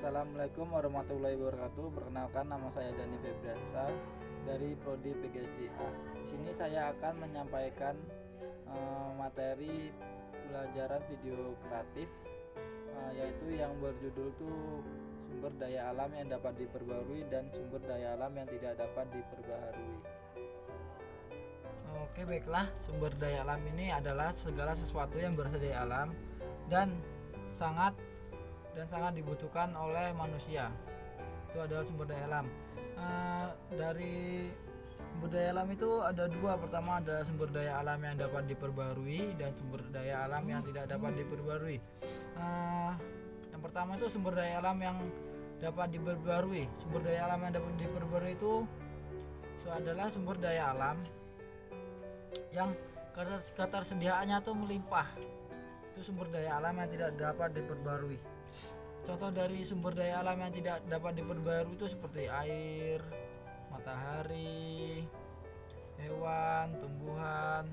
Assalamualaikum warahmatullahi wabarakatuh. Perkenalkan, nama saya Dani Febriansa dari Prodi PGSDA. Di sini saya akan menyampaikan materi pelajaran video kreatif, yaitu yang berjudul tuh sumber daya alam yang dapat diperbarui dan sumber daya alam yang tidak dapat diperbaharui. Oke, baiklah, sumber daya alam ini adalah segala sesuatu yang berasal dari alam dan sangat dibutuhkan oleh manusia. Itu adalah sumber daya alam. Dari sumber daya alam itu ada dua. Pertama ada sumber daya alam yang dapat diperbarui dan sumber daya alam yang tidak dapat diperbarui. Yang pertama itu sumber daya alam yang dapat diperbarui. Sumber daya alam yang dapat diperbarui itu adalah sumber daya alam yang ketersediaannya tuh melimpah. Itu sumber daya alam yang tidak dapat diperbarui. Contoh dari sumber daya alam yang tidak dapat diperbarui itu seperti air, matahari, hewan, tumbuhan.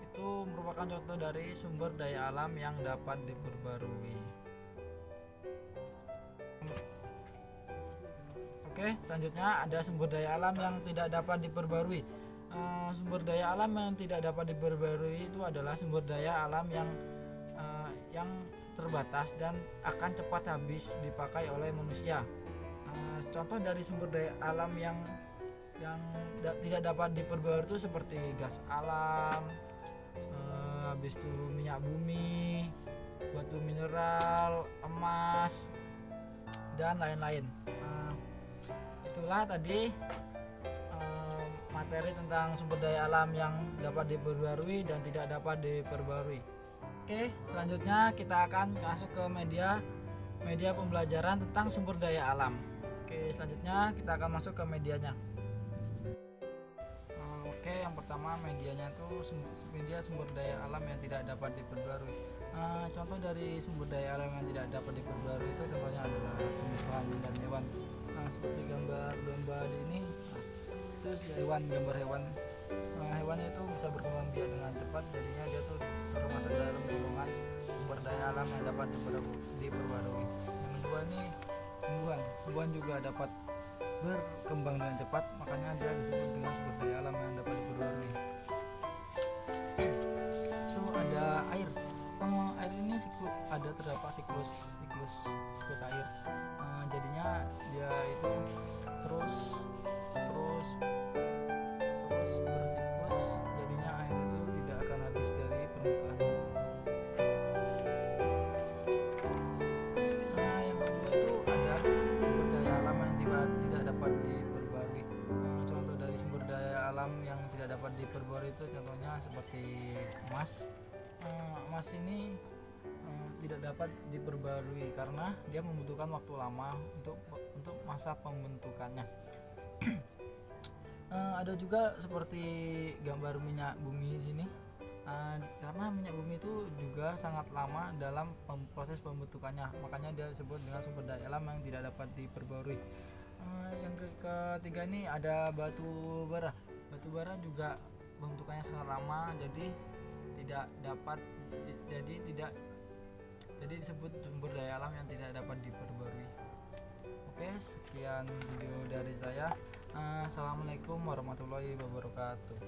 Itu merupakan contoh dari sumber daya alam yang dapat diperbarui. Oke, selanjutnya ada sumber daya alam yang tidak dapat diperbarui. Sumber daya alam yang tidak dapat diperbarui itu adalah sumber daya alam yang terbatas dan akan cepat habis dipakai oleh manusia. Contoh dari sumber daya alam yang tidak dapat diperbarui itu seperti gas alam, habis itu minyak bumi, batu mineral, emas, dan lain-lain. Itulah tadi materi tentang sumber daya alam yang dapat diperbarui dan tidak dapat diperbarui. Oke, selanjutnya kita akan masuk ke media pembelajaran tentang sumber daya alam. Oke, selanjutnya kita akan masuk ke medianya. Oke, yang pertama medianya itu media sumber daya alam yang tidak dapat diperbarui. Contoh dari sumber daya alam yang tidak dapat diperbarui itu contohnya adalah tumbuhan dan hewan. Seperti gambar domba di ini, terus gambar hewan. Hewannya itu bisa berkembang biak dengan cepat, jadinya dia tuh termasuk dalam golongan sumber daya alam yang dapat diperbarui. Yang kedua ini tumbuhan juga dapat berkembang dengan cepat, makanya dia disebut dengan sumber daya alam yang dapat diperbarui. So ada air. Air ini terdapat siklus air. Jadinya dia itu terus bersiklus, jadinya air itu tidak akan habis dari permukaan. Yang kedua itu ada sumber daya alam yang tidak dapat diperbarui. Contoh dari sumber daya alam yang tidak dapat diperbarui itu contohnya seperti emas. Emas ini tidak dapat diperbarui karena dia membutuhkan waktu lama untuk masa pembentukannya. Ada juga seperti gambar minyak bumi di sini. Karena minyak bumi itu juga sangat lama dalam proses pembentukannya, makanya dia disebut dengan sumber daya alam yang tidak dapat diperbarui. Yang ketiga ini ada batu bara. Batu bara juga pembentukannya sangat lama, jadi disebut sumber daya alam yang tidak dapat diperbarui. Oke, sekian video dari saya. Assalamualaikum warahmatullahi wabarakatuh.